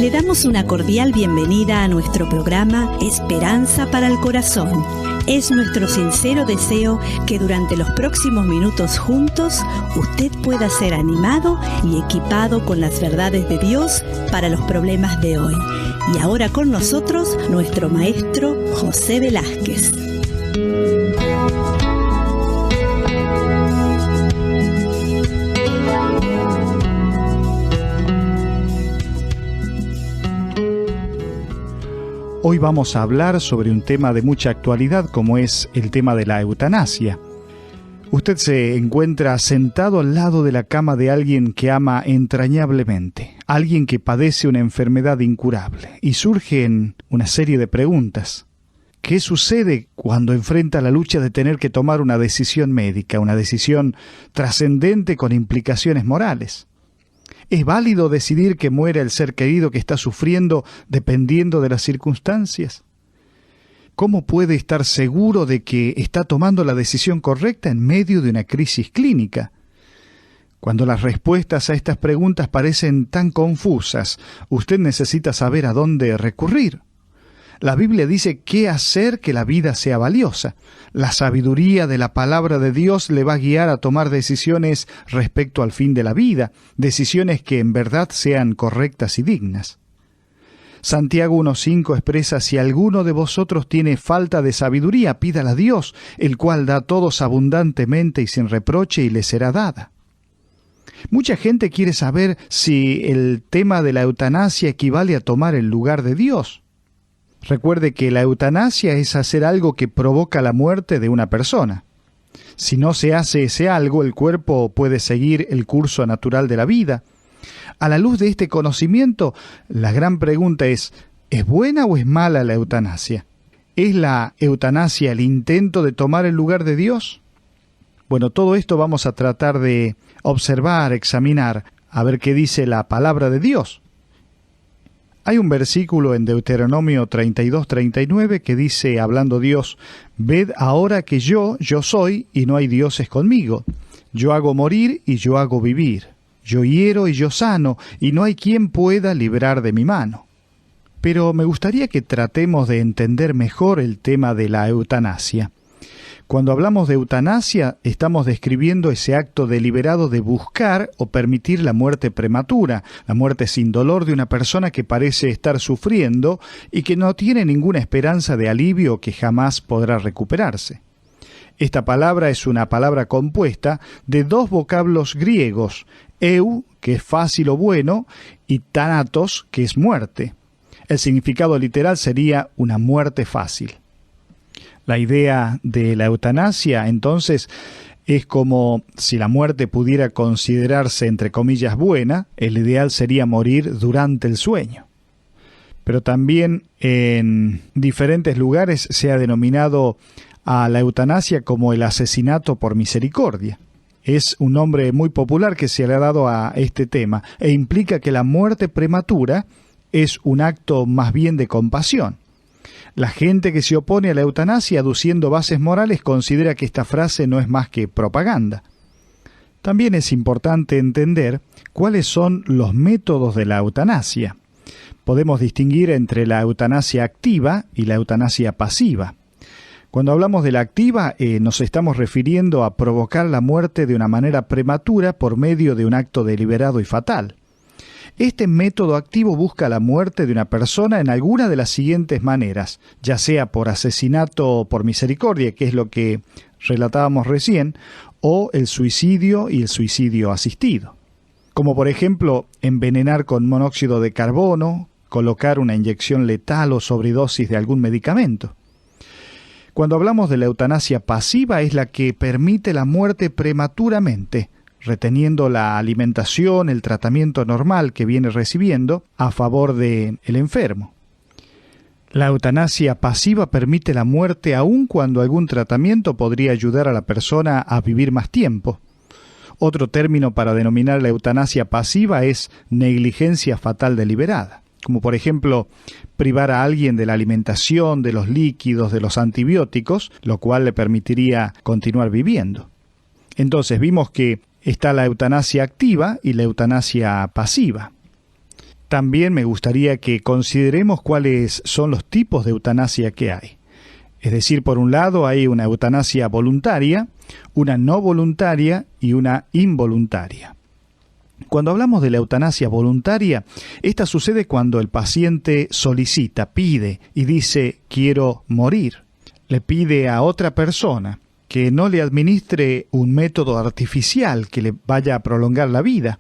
Le damos una cordial bienvenida a nuestro programa Esperanza para el Corazón. Es nuestro sincero deseo que durante los próximos minutos juntos usted pueda ser animado y equipado con las verdades de Dios para los problemas de hoy. Y ahora con nosotros nuestro maestro José Velázquez. Hoy vamos a hablar sobre un tema de mucha actualidad como es el tema de la eutanasia. Usted se encuentra sentado al lado de la cama de alguien que ama entrañablemente, alguien que padece una enfermedad incurable, y surgen una serie de preguntas. ¿Qué sucede cuando enfrenta la lucha de tener que tomar una decisión médica, una decisión trascendente con implicaciones morales? ¿Es válido decidir que muera el ser querido que está sufriendo dependiendo de las circunstancias? ¿Cómo puede estar seguro de que está tomando la decisión correcta en medio de una crisis clínica? Cuando las respuestas a estas preguntas parecen tan confusas, usted necesita saber a dónde recurrir. La Biblia dice qué hacer que la vida sea valiosa. La sabiduría de la palabra de Dios le va a guiar a tomar decisiones respecto al fin de la vida, decisiones que en verdad sean correctas y dignas. Santiago 1:5 expresa: si alguno de vosotros tiene falta de sabiduría, pídala a Dios, el cual da a todos abundantemente y sin reproche, y le será dada. Mucha gente quiere saber si el tema de la eutanasia equivale a tomar el lugar de Dios. Recuerde que la eutanasia es hacer algo que provoca la muerte de una persona. Si no se hace ese algo, el cuerpo puede seguir el curso natural de la vida. A la luz de este conocimiento, la gran pregunta ¿es buena o es mala la eutanasia? ¿Es la eutanasia el intento de tomar el lugar de Dios? Bueno, todo esto vamos a tratar de observar, examinar, a ver qué dice la palabra de Dios. Hay un versículo en Deuteronomio 32:39 que dice, hablando Dios: «Ved ahora que yo soy, y no hay dioses conmigo. Yo hago morir y yo hago vivir. Yo hiero y yo sano, y no hay quien pueda librar de mi mano». Pero me gustaría que tratemos de entender mejor el tema de la eutanasia. Cuando hablamos de eutanasia, estamos describiendo ese acto deliberado de buscar o permitir la muerte prematura, la muerte sin dolor de una persona que parece estar sufriendo y que no tiene ninguna esperanza de alivio o que jamás podrá recuperarse. Esta palabra es una palabra compuesta de dos vocablos griegos, eu, que es fácil o bueno, y thanatos, que es muerte. El significado literal sería una muerte fácil. La idea de la eutanasia, entonces, es como si la muerte pudiera considerarse, entre comillas, buena, el ideal sería morir durante el sueño. Pero también en diferentes lugares se ha denominado a la eutanasia como el asesinato por misericordia. Es un nombre muy popular que se le ha dado a este tema e implica que la muerte prematura es un acto más bien de compasión. La gente que se opone a la eutanasia aduciendo bases morales considera que esta frase no es más que propaganda. También es importante entender cuáles son los métodos de la eutanasia. Podemos distinguir entre la eutanasia activa y la eutanasia pasiva. Cuando hablamos de la activa, nos estamos refiriendo a provocar la muerte de una manera prematura por medio de un acto deliberado y fatal. Este método activo busca la muerte de una persona en alguna de las siguientes maneras, ya sea por asesinato por misericordia, que es lo que relatábamos recién, o el suicidio y el suicidio asistido. Como por ejemplo, envenenar con monóxido de carbono, colocar una inyección letal o sobredosis de algún medicamento. Cuando hablamos de la eutanasia pasiva, es la que permite la muerte prematuramente, reteniendo la alimentación, el tratamiento normal que viene recibiendo a favor del enfermo. La eutanasia pasiva permite la muerte aun cuando algún tratamiento podría ayudar a la persona a vivir más tiempo. Otro término para denominar la eutanasia pasiva es negligencia fatal deliberada, como por ejemplo privar a alguien de la alimentación, de los líquidos, de los antibióticos, lo cual le permitiría continuar viviendo. Entonces vimos que Está la eutanasia activa y la eutanasia pasiva. También me gustaría que consideremos cuáles son los tipos de eutanasia que hay. Es decir, por un lado hay una eutanasia voluntaria, una no voluntaria y una involuntaria. Cuando hablamos de la eutanasia voluntaria, esta sucede cuando el paciente solicita, pide y dice quiero morir. Le pide a otra persona que no le administre un método artificial que le vaya a prolongar la vida.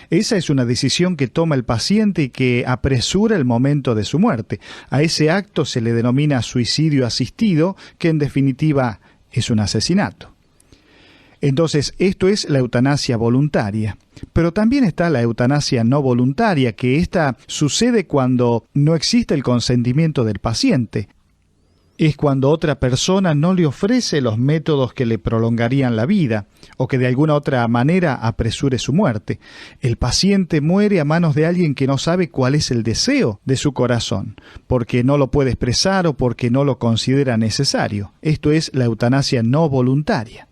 Esa es una decisión que toma el paciente y que apresura el momento de su muerte. A ese acto se le denomina suicidio asistido, que en definitiva es un asesinato. Entonces, esto es la eutanasia voluntaria. Pero también está la eutanasia no voluntaria, que esta sucede cuando no existe el consentimiento del paciente. Es cuando otra persona no le ofrece los métodos que le prolongarían la vida o que de alguna otra manera apresure su muerte. El paciente muere a manos de alguien que no sabe cuál es el deseo de su corazón, porque no lo puede expresar o porque no lo considera necesario. Esto es la eutanasia no voluntaria.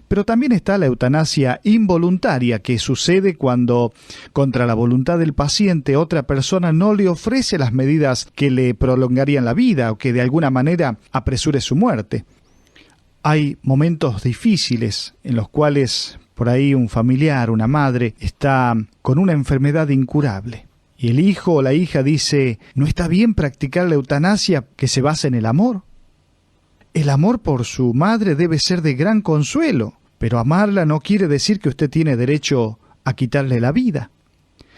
Pero también está la eutanasia involuntaria, que sucede cuando, contra la voluntad del paciente, otra persona no le ofrece las medidas que le prolongarían la vida o que de alguna manera apresure su muerte. Hay momentos difíciles en los cuales por ahí un familiar, una madre, está con una enfermedad incurable. Y el hijo o la hija dice, ¿no está bien practicar la eutanasia que se basa en el amor? El amor por su madre debe ser de gran consuelo, pero amarla no quiere decir que usted tiene derecho a quitarle la vida.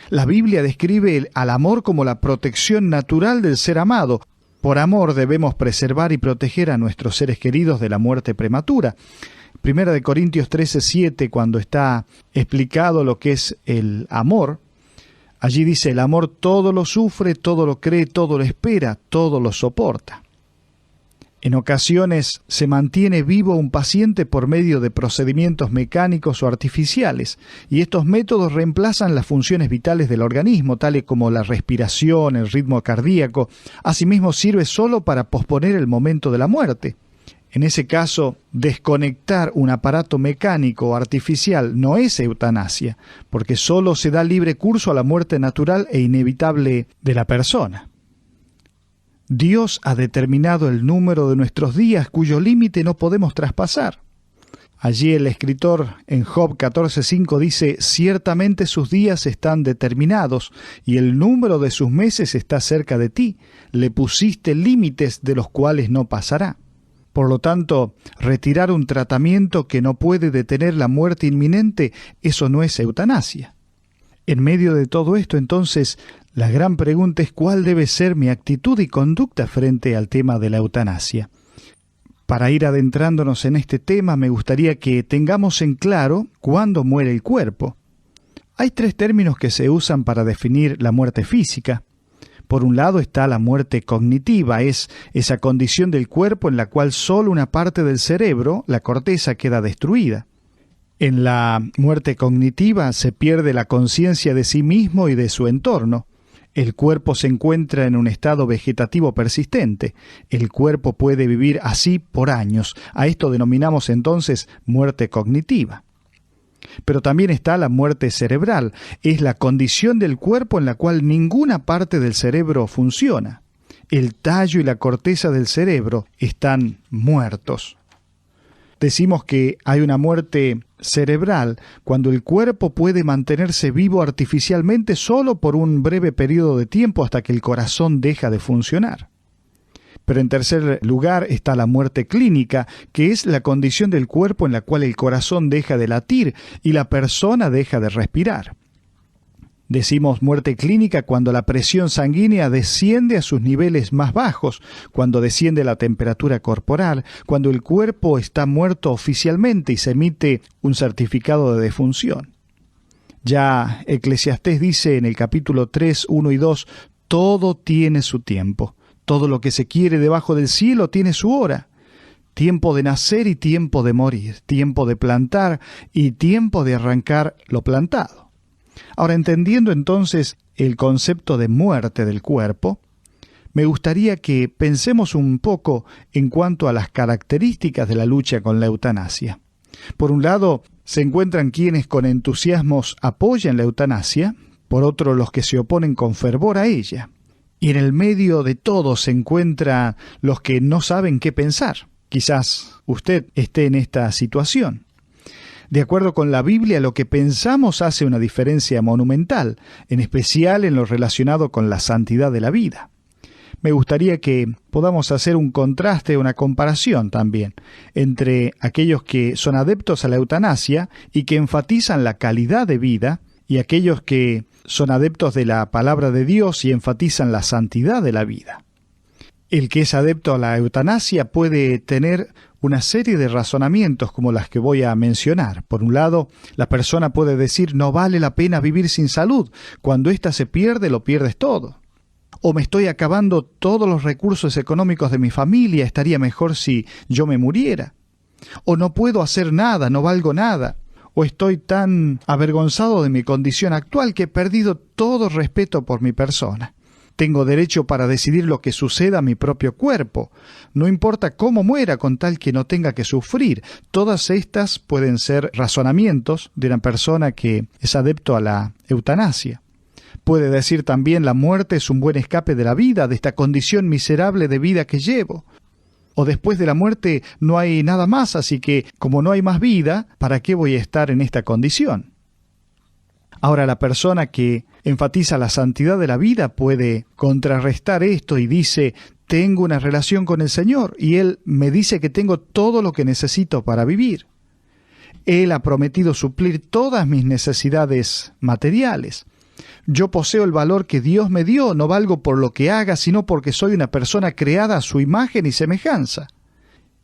La Biblia describe al amor como la protección natural del ser amado. Por amor debemos preservar y proteger a nuestros seres queridos de la muerte prematura. 1 Corintios 13:7, cuando está explicado lo que es el amor, allí dice, el amor todo lo sufre, todo lo cree, todo lo espera, todo lo soporta. En ocasiones se mantiene vivo un paciente por medio de procedimientos mecánicos o artificiales, y estos métodos reemplazan las funciones vitales del organismo, tales como la respiración, el ritmo cardíaco. Asimismo, sirve solo para posponer el momento de la muerte. En ese caso, desconectar un aparato mecánico o artificial no es eutanasia, porque solo se da libre curso a la muerte natural e inevitable de la persona. Dios ha determinado el número de nuestros días cuyo límite no podemos traspasar. Allí el escritor en Job 14:5 dice, ciertamente sus días están determinados y el número de sus meses está cerca de ti. Le pusiste límites de los cuales no pasará. Por lo tanto, retirar un tratamiento que no puede detener la muerte inminente, eso no es eutanasia. En medio de todo esto, entonces, la gran pregunta es cuál debe ser mi actitud y conducta frente al tema de la eutanasia. Para ir adentrándonos en este tema, me gustaría que tengamos en claro cuándo muere el cuerpo. Hay 3 términos que se usan para definir la muerte física. Por un lado está la muerte cognitiva, es esa condición del cuerpo en la cual solo una parte del cerebro, la corteza, queda destruida. En la muerte cognitiva se pierde la conciencia de sí mismo y de su entorno. El cuerpo se encuentra en un estado vegetativo persistente. El cuerpo puede vivir así por años. A esto denominamos entonces muerte cognitiva. Pero también está la muerte cerebral. Es la condición del cuerpo en la cual ninguna parte del cerebro funciona. El tallo y la corteza del cerebro están muertos. Decimos que hay una muerte cerebral cuando el cuerpo puede mantenerse vivo artificialmente solo por un breve periodo de tiempo hasta que el corazón deja de funcionar. Pero en tercer lugar está la muerte clínica, que es la condición del cuerpo en la cual el corazón deja de latir y la persona deja de respirar. Decimos muerte clínica cuando la presión sanguínea desciende a sus niveles más bajos, cuando desciende la temperatura corporal, cuando el cuerpo está muerto oficialmente y se emite un certificado de defunción. Ya Eclesiastés dice en el capítulo 3, 1 y 2, todo tiene su tiempo, todo lo que se quiere debajo del cielo tiene su hora. Tiempo de nacer y tiempo de morir, tiempo de plantar y tiempo de arrancar lo plantado. Ahora, entendiendo entonces el concepto de muerte del cuerpo, me gustaría que pensemos un poco en cuanto a las características de la lucha con la eutanasia. Por un lado, Se encuentran quienes con entusiasmos apoyan la eutanasia, por otro los que se oponen con fervor a ella. Y en el medio de todo se encuentran los que no saben qué pensar. Quizás usted esté en esta situación. De acuerdo con la Biblia, lo que pensamos hace una diferencia monumental, en especial en lo relacionado con la santidad de la vida. Me gustaría que podamos hacer un contraste, una comparación también, entre aquellos que son adeptos a la eutanasia y que enfatizan la calidad de vida, y aquellos que son adeptos de la palabra de Dios y enfatizan la santidad de la vida. El que es adepto a la eutanasia puede tener una serie de razonamientos como las que voy a mencionar. Por un lado, la persona puede decir: no vale la pena vivir sin salud. Cuando ésta se pierde, lo pierdes todo. O me estoy acabando todos los recursos económicos de mi familia, estaría mejor si yo me muriera. O no puedo hacer nada, no valgo nada. O estoy tan avergonzado de mi condición actual que he perdido todo respeto por mi persona. Tengo derecho para decidir lo que suceda a mi propio cuerpo. No importa cómo muera con tal que no tenga que sufrir. Todas estas pueden ser razonamientos de una persona que es adepto a la eutanasia. Puede decir también: la muerte es un buen escape de la vida, de esta condición miserable de vida que llevo. O después de la muerte no hay nada más, así que como no hay más vida, ¿para qué voy a estar en esta condición? Ahora, la persona que enfatiza la santidad de la vida puede contrarrestar esto y dice: tengo una relación con el Señor y Él me dice que tengo todo lo que necesito para vivir. Él ha prometido suplir todas mis necesidades materiales. Yo poseo el valor que Dios me dio, no valgo por lo que haga, sino porque soy una persona creada a su imagen y semejanza.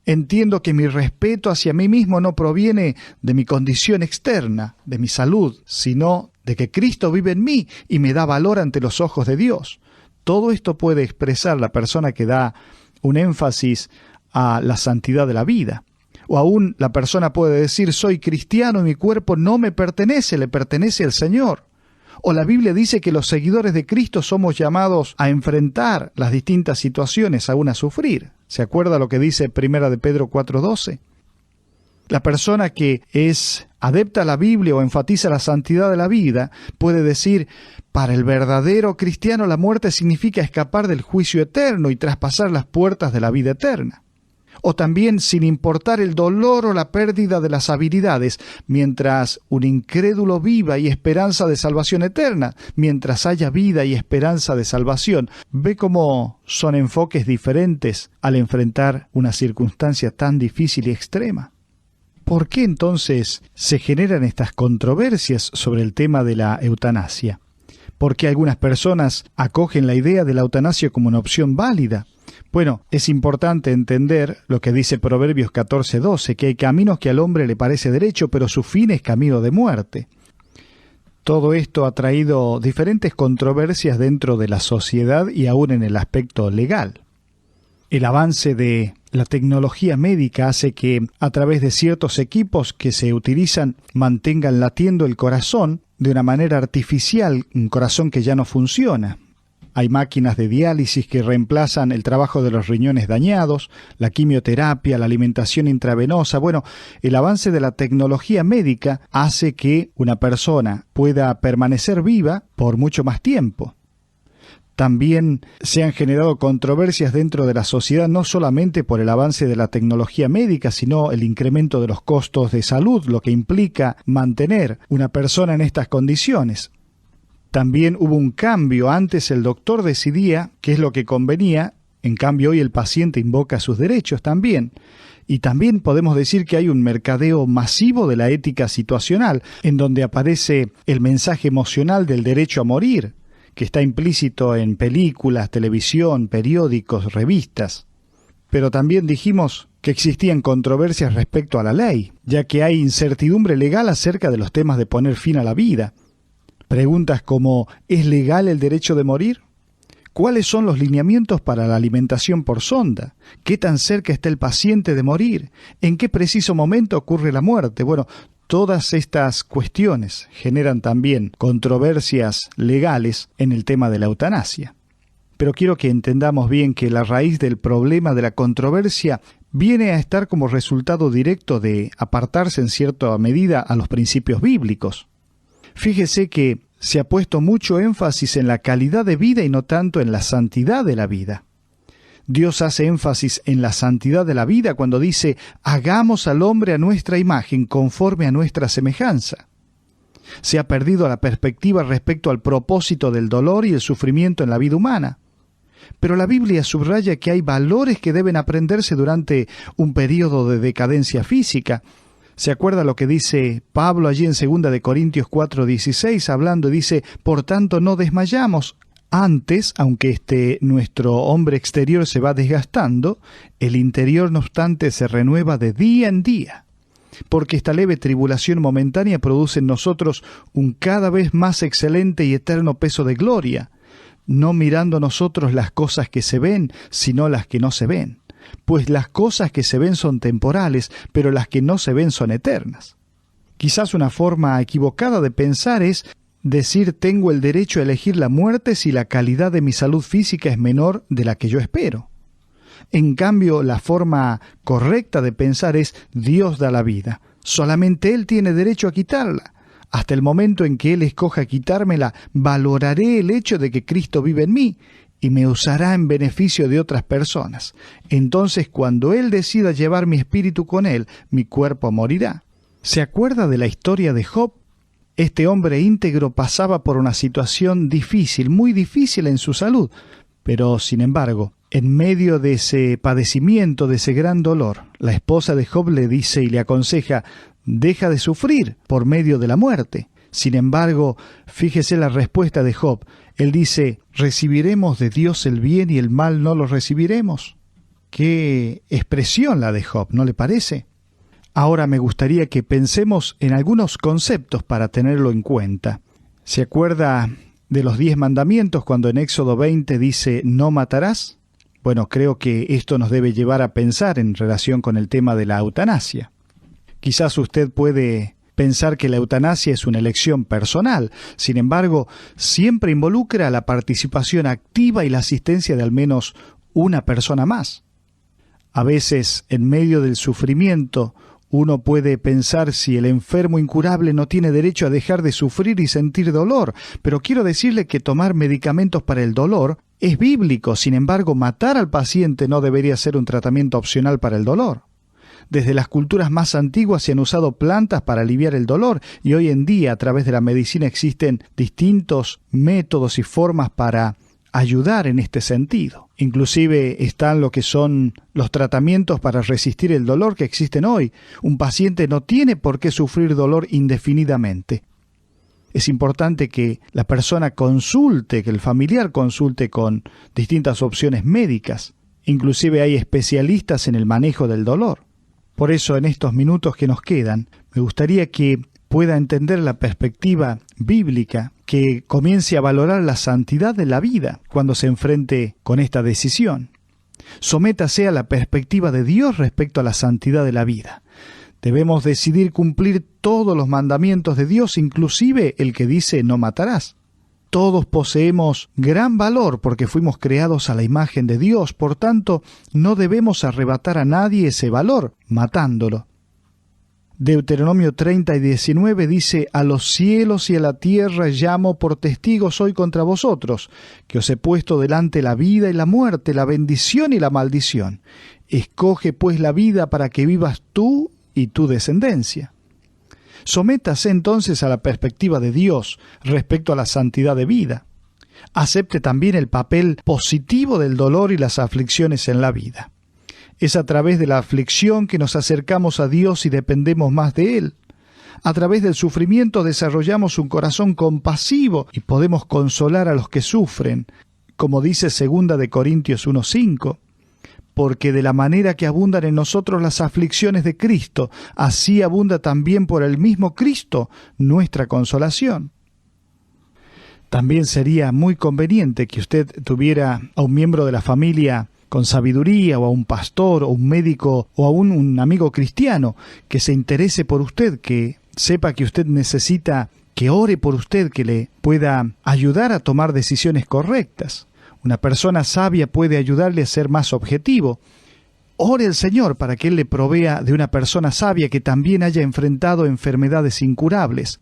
Entiendo que mi respeto hacia mí mismo no proviene de mi condición externa, de mi salud, sino de que Cristo vive en mí y me da valor ante los ojos de Dios. Todo esto puede expresar la persona que da un énfasis a la santidad de la vida. O aún la persona puede decir: soy cristiano y mi cuerpo no me pertenece, le pertenece al Señor. O la Biblia dice que los seguidores de Cristo somos llamados a enfrentar las distintas situaciones, aún a sufrir. ¿Se acuerda lo que dice 1 de Pedro 4:12? La persona que es adepta a la Biblia o enfatiza la santidad de la vida puede decir: para el verdadero cristiano la muerte significa escapar del juicio eterno y traspasar las puertas de la vida eterna. O también, sin importar el dolor o la pérdida de las habilidades, mientras un incrédulo viva y esperanza de salvación eterna, mientras haya vida y esperanza de salvación. ¿Ve cómo son enfoques diferentes al enfrentar una circunstancia tan difícil y extrema? ¿Por qué entonces se generan estas controversias sobre el tema de la eutanasia? ¿Por qué algunas personas acogen la idea de la eutanasia como una opción válida? Bueno, es importante entender lo que dice Proverbios 14:12, que hay caminos que al hombre le parece derecho, pero su fin es camino de muerte. Todo esto ha traído diferentes controversias dentro de la sociedad y aún en el aspecto legal. El avance de la tecnología médica hace que, a través de ciertos equipos que se utilizan, mantengan latiendo el corazón de una manera artificial, un corazón que ya no funciona. Hay máquinas de diálisis que reemplazan el trabajo de los riñones dañados, la quimioterapia, la alimentación intravenosa. Bueno, el avance de la tecnología médica hace que una persona pueda permanecer viva por mucho más tiempo. También se han generado controversias dentro de la sociedad no solamente por el avance de la tecnología médica, sino el incremento de los costos de salud, lo que implica mantener una persona en estas condiciones. También hubo un cambio. Antes el doctor decidía qué es lo que convenía, en cambio hoy el paciente invoca sus derechos también. Y también podemos decir que hay un mercadeo masivo de la ética situacional, en donde aparece el mensaje emocional del derecho a morir, que está implícito en películas, televisión, periódicos, revistas. Pero también dijimos que existían controversias respecto a la ley, ya que hay incertidumbre legal acerca de los temas de poner fin a la vida. Preguntas como: ¿es legal el derecho de morir? ¿Cuáles son los lineamientos para la alimentación por sonda? ¿Qué tan cerca está el paciente de morir? ¿En qué preciso momento ocurre la muerte? Bueno, todas estas cuestiones generan también controversias legales en el tema de la eutanasia. Pero quiero que entendamos bien que la raíz del problema de la controversia viene a estar como resultado directo de apartarse en cierta medida a los principios bíblicos. Fíjese que se ha puesto mucho énfasis en la calidad de vida y no tanto en la santidad de la vida. Dios hace énfasis en la santidad de la vida cuando dice, hagamos al hombre a nuestra imagen, conforme a nuestra semejanza. Se ha perdido la perspectiva respecto al propósito del dolor y el sufrimiento en la vida humana. Pero la Biblia subraya que hay valores que deben aprenderse durante un período de decadencia física. ¿Se acuerda lo que dice Pablo allí en 2 de Corintios 4:16, hablando? Dice, por tanto no desmayamos. Antes, aunque nuestro hombre exterior se va desgastando, el interior no obstante se renueva de día en día. Porque esta leve tribulación momentánea produce en nosotros un cada vez más excelente y eterno peso de gloria, no mirando nosotros las cosas que se ven, sino las que no se ven. Pues las cosas que se ven son temporales, pero las que no se ven son eternas. Quizás una forma equivocada de pensar es decir tengo el derecho a elegir la muerte si la calidad de mi salud física es menor de la que yo espero. En cambio, la forma correcta de pensar es Dios da la vida. Solamente Él tiene derecho a quitarla. Hasta el momento en que Él escoja quitármela, valoraré el hecho de que Cristo vive en mí y me usará en beneficio de otras personas. Entonces, cuando Él decida llevar mi espíritu con Él, mi cuerpo morirá. ¿Se acuerda de la historia de Job? Este hombre íntegro pasaba por una situación difícil, muy difícil en su salud, pero sin embargo, en medio de ese padecimiento, de ese gran dolor, la esposa de Job le dice y le aconseja, deja de sufrir por medio de la muerte. Sin embargo, fíjese la respuesta de Job. Él dice, ¿recibiremos de Dios el bien y el mal no lo recibiremos? Qué expresión la de Job, ¿no le parece? Ahora me gustaría que pensemos en algunos conceptos para tenerlo en cuenta. ¿Se acuerda de los 10 mandamientos cuando en Éxodo 20 dice no matarás? Bueno, creo que esto nos debe llevar a pensar en relación con el tema de la eutanasia. Quizás usted puede pensar que la eutanasia es una elección personal. Sin embargo, siempre involucra la participación activa y la asistencia de al menos una persona más. A veces, en medio del sufrimiento, uno puede pensar si el enfermo incurable no tiene derecho a dejar de sufrir y sentir dolor, pero quiero decirle que tomar medicamentos para el dolor es bíblico. Sin embargo, matar al paciente no debería ser un tratamiento opcional para el dolor. Desde las culturas más antiguas se han usado plantas para aliviar el dolor y hoy en día a través de la medicina existen distintos métodos y formas para ayudar en este sentido. Inclusive están lo que son los tratamientos para resistir el dolor que existen hoy. Un paciente no tiene por qué sufrir dolor indefinidamente. Es importante que la persona consulte, que el familiar consulte con distintas opciones médicas. Inclusive hay especialistas en el manejo del dolor. Por eso, en estos minutos que nos quedan, me gustaría que pueda entender la perspectiva bíblica, que comience a valorar la santidad de la vida cuando se enfrente con esta decisión. Sométase a la perspectiva de Dios respecto a la santidad de la vida. Debemos decidir cumplir todos los mandamientos de Dios, inclusive el que dice no matarás. Todos poseemos gran valor porque fuimos creados a la imagen de Dios, por tanto, no debemos arrebatar a nadie ese valor, matándolo. Deuteronomio 30:19 dice, a los cielos y a la tierra llamo por testigos hoy contra vosotros, que os he puesto delante la vida y la muerte, la bendición y la maldición. Escoge pues la vida para que vivas tú y tu descendencia. Sométase entonces a la perspectiva de Dios respecto a la santidad de vida. Acepte también el papel positivo del dolor y las aflicciones en la vida. Es a través de la aflicción que nos acercamos a Dios y dependemos más de Él. A través del sufrimiento desarrollamos un corazón compasivo y podemos consolar a los que sufren, como dice 2 de Corintios 1:5. Porque de la manera que abundan en nosotros las aflicciones de Cristo, así abunda también por el mismo Cristo nuestra consolación. También sería muy conveniente que usted tuviera a un miembro de la familia con sabiduría, o a un pastor, o un médico, o a un amigo cristiano que se interese por usted, que sepa que usted necesita que ore por usted, que le pueda ayudar a tomar decisiones correctas. Una persona sabia puede ayudarle a ser más objetivo. ore al Señor para que Él le provea de una persona sabia que también haya enfrentado enfermedades incurables.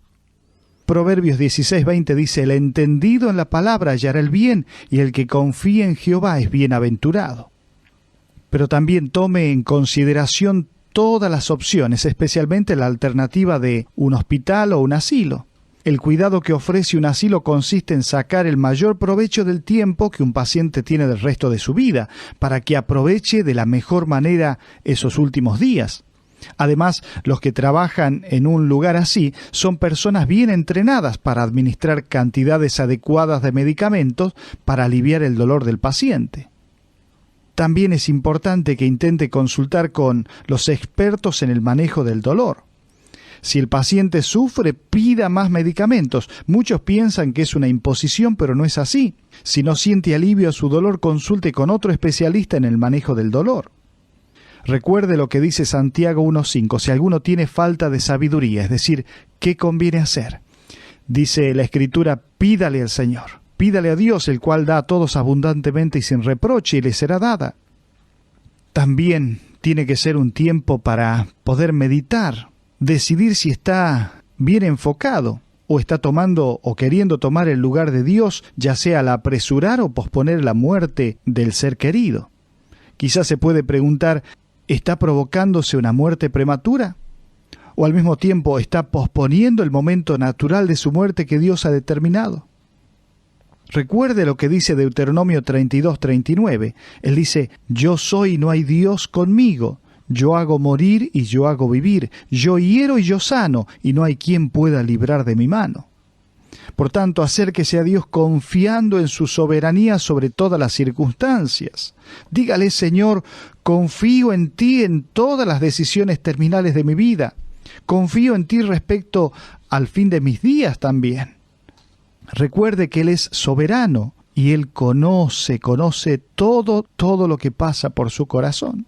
Proverbios 16:20 dice: el entendido en la palabra hallará el bien, y el que confía en Jehová es bienaventurado. Pero también tome en consideración todas las opciones, especialmente la alternativa de un hospital o un asilo. El cuidado que ofrece un asilo consiste en sacar el mayor provecho del tiempo que un paciente tiene del resto de su vida, para que aproveche de la mejor manera esos últimos días. Además, los que trabajan en un lugar así son personas bien entrenadas para administrar cantidades adecuadas de medicamentos para aliviar el dolor del paciente. También es importante que intente consultar con los expertos en el manejo del dolor. Si el paciente sufre, pida más medicamentos. Muchos piensan que es una imposición, pero no es así. Si no siente alivio a su dolor, consulte con otro especialista en el manejo del dolor. Recuerde lo que dice Santiago 1:5, si alguno tiene falta de sabiduría, es decir, ¿qué conviene hacer? Dice la Escritura: pídale al Señor, pídale a Dios, el cual da a todos abundantemente y sin reproche, y le será dada. También tiene que ser un tiempo para poder meditar, decidir si está bien enfocado o está tomando o queriendo tomar el lugar de Dios, ya sea al apresurar o posponer la muerte del ser querido. Quizás se puede preguntar: ¿está provocándose una muerte prematura? ¿O al mismo tiempo está posponiendo el momento natural de su muerte que Dios ha determinado? Recuerde lo que dice Deuteronomio 32:39. Él dice: yo soy y no hay Dios conmigo. Yo hago morir y yo hago vivir. Yo hiero y yo sano, y no hay quien pueda librar de mi mano. Por tanto, acérquese a Dios confiando en su soberanía sobre todas las circunstancias. Dígale: Señor, confío en ti en todas las decisiones terminales de mi vida. Confío en ti respecto al fin de mis días también. Recuerde que Él es soberano y Él conoce todo lo que pasa por su corazón.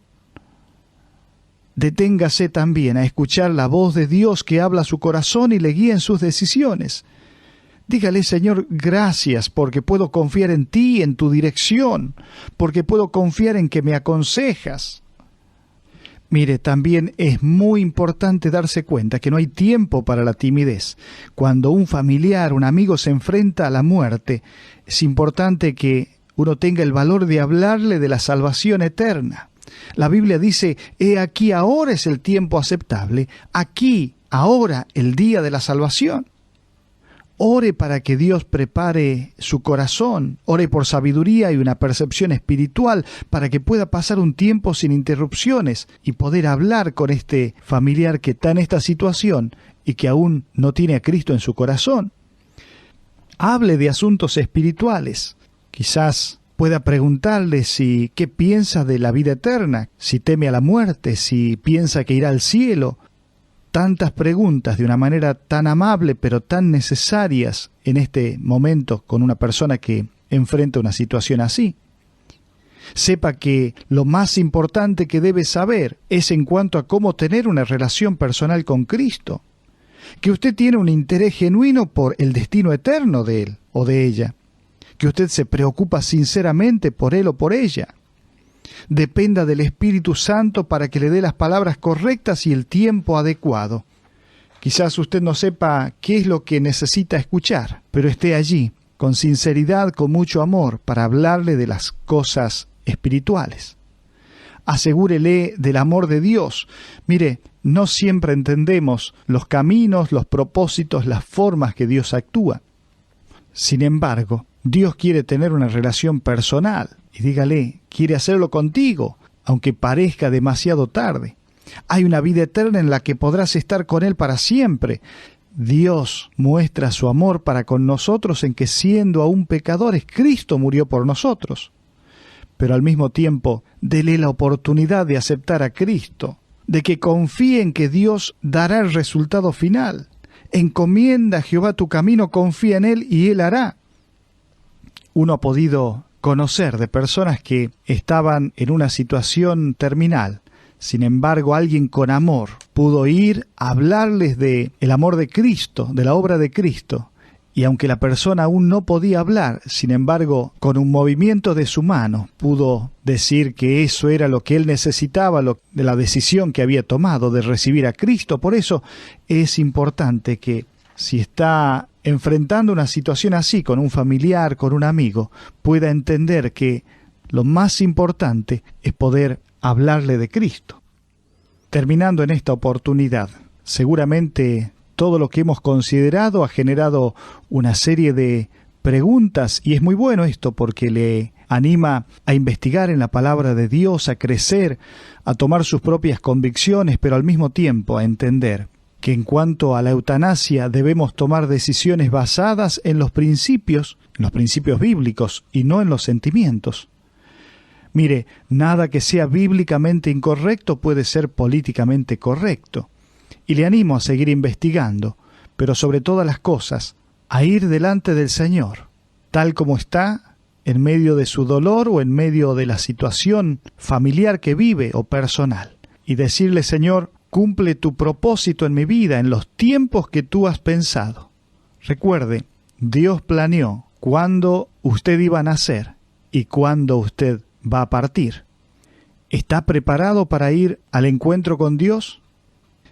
Deténgase también a escuchar la voz de Dios que habla a su corazón y le guía en sus decisiones. Dígale: Señor, gracias porque puedo confiar en ti, en tu dirección, porque puedo confiar en que me aconsejas. Mire, también es muy importante darse cuenta que no hay tiempo para la timidez. Cuando un familiar, un amigo se enfrenta a la muerte, es importante que uno tenga el valor de hablarle de la salvación eterna. La Biblia dice: he aquí, ahora es el tiempo aceptable, aquí, ahora, el día de la salvación. Ore para que Dios prepare su corazón, ore por sabiduría y una percepción espiritual para que pueda pasar un tiempo sin interrupciones y poder hablar con este familiar que está en esta situación y que aún no tiene a Cristo en su corazón. Hable de asuntos espirituales. Quizás pueda preguntarle qué piensa de la vida eterna, si teme a la muerte, si piensa que irá al cielo. Tantas preguntas de una manera tan amable pero tan necesarias en este momento con una persona que enfrenta una situación así. Sepa que lo más importante que debe saber es en cuanto a cómo tener una relación personal con Cristo, que usted tiene un interés genuino por el destino eterno de él o de ella, que usted se preocupa sinceramente por él o por ella. Dependa del Espíritu Santo para que le dé las palabras correctas y el tiempo adecuado. Quizás usted no sepa qué es lo que necesita escuchar, pero esté allí, con sinceridad, con mucho amor, para hablarle de las cosas espirituales. Asegúrele del amor de Dios. Mire, no siempre entendemos los caminos, los propósitos, las formas que Dios actúa. Sin embargo, Dios quiere tener una relación personal. Y dígale: quiere hacerlo contigo, aunque parezca demasiado tarde. Hay una vida eterna en la que podrás estar con Él para siempre. Dios muestra su amor para con nosotros en que, siendo aún pecadores, Cristo murió por nosotros. Pero al mismo tiempo, dele la oportunidad de aceptar a Cristo, de que confíe en que Dios dará el resultado final. Encomienda a Jehová tu camino, confía en Él y Él hará. Uno ha podido conocer de personas que estaban en una situación terminal. Sin embargo, alguien con amor pudo ir a hablarles de el amor de Cristo, de la obra de Cristo, Y aunque la persona aún no podía hablar, sin embargo, con un movimiento de su mano pudo decir que eso era lo que él necesitaba, de la decisión que había tomado de recibir a Cristo. Por eso es importante que si está enfrentando una situación así con un familiar, con un amigo, pueda entender que lo más importante es poder hablarle de Cristo. Terminando en esta oportunidad, seguramente todo lo que hemos considerado ha generado una serie de preguntas, y es muy bueno esto porque le anima a investigar en la palabra de Dios, a crecer, a tomar sus propias convicciones, pero al mismo tiempo a entender que en cuanto a la eutanasia debemos tomar decisiones basadas en los principios bíblicos y no en los sentimientos. Mire, nada que sea bíblicamente incorrecto puede ser políticamente correcto. Y le animo a seguir investigando, pero sobre todas las cosas, a ir delante del Señor, tal como está, en medio de su dolor o en medio de la situación familiar que vive o personal, y decirle: Señor, cumple tu propósito en mi vida en los tiempos que tú has pensado. Recuerde, Dios planeó cuándo usted iba a nacer y cuándo usted va a partir. ¿Está preparado para ir al encuentro con Dios?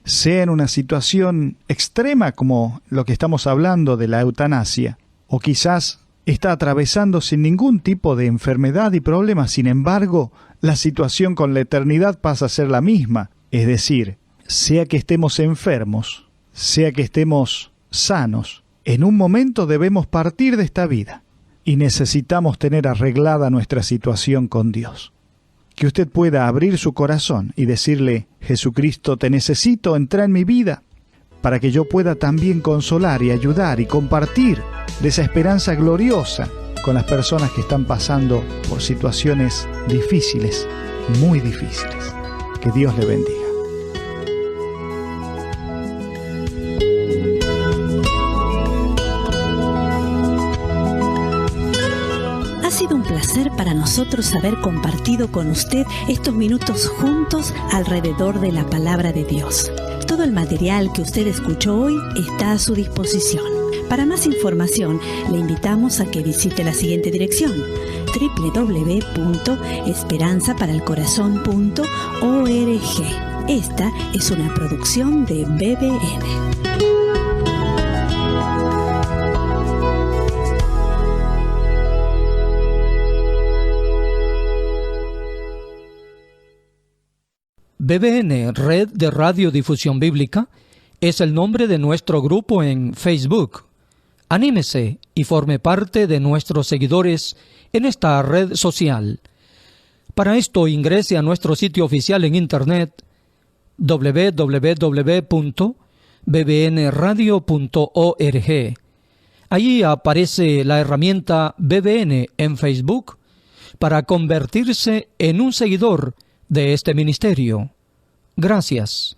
Sea en una situación extrema como lo que estamos hablando de la eutanasia, o quizás está atravesando sin ningún tipo de enfermedad y problema, sin embargo, la situación con la eternidad pasa a ser la misma. Es decir, sea que estemos enfermos, sea que estemos sanos, en un momento debemos partir de esta vida y necesitamos tener arreglada nuestra situación con Dios. Que usted pueda abrir su corazón y decirle: Jesucristo, te necesito, entra en mi vida, para que yo pueda también consolar y ayudar y compartir de esa esperanza gloriosa con las personas que están pasando por situaciones difíciles, muy difíciles. Que Dios le bendiga. Ha sido un placer para nosotros haber compartido con usted estos minutos juntos alrededor de la palabra de Dios. Todo el material que usted escuchó hoy está a su disposición. Para más información, le invitamos a que visite la siguiente dirección: www.esperanzaparalcorazon.org. Esta es una producción de BBN. BBN, Red de Radiodifusión Bíblica, es el nombre de nuestro grupo en Facebook. Anímese y forme parte de nuestros seguidores en esta red social. Para esto ingrese a nuestro sitio oficial en internet www.bbnradio.org. Allí aparece la herramienta BBN en Facebook para convertirse en un seguidor de este ministerio. Gracias.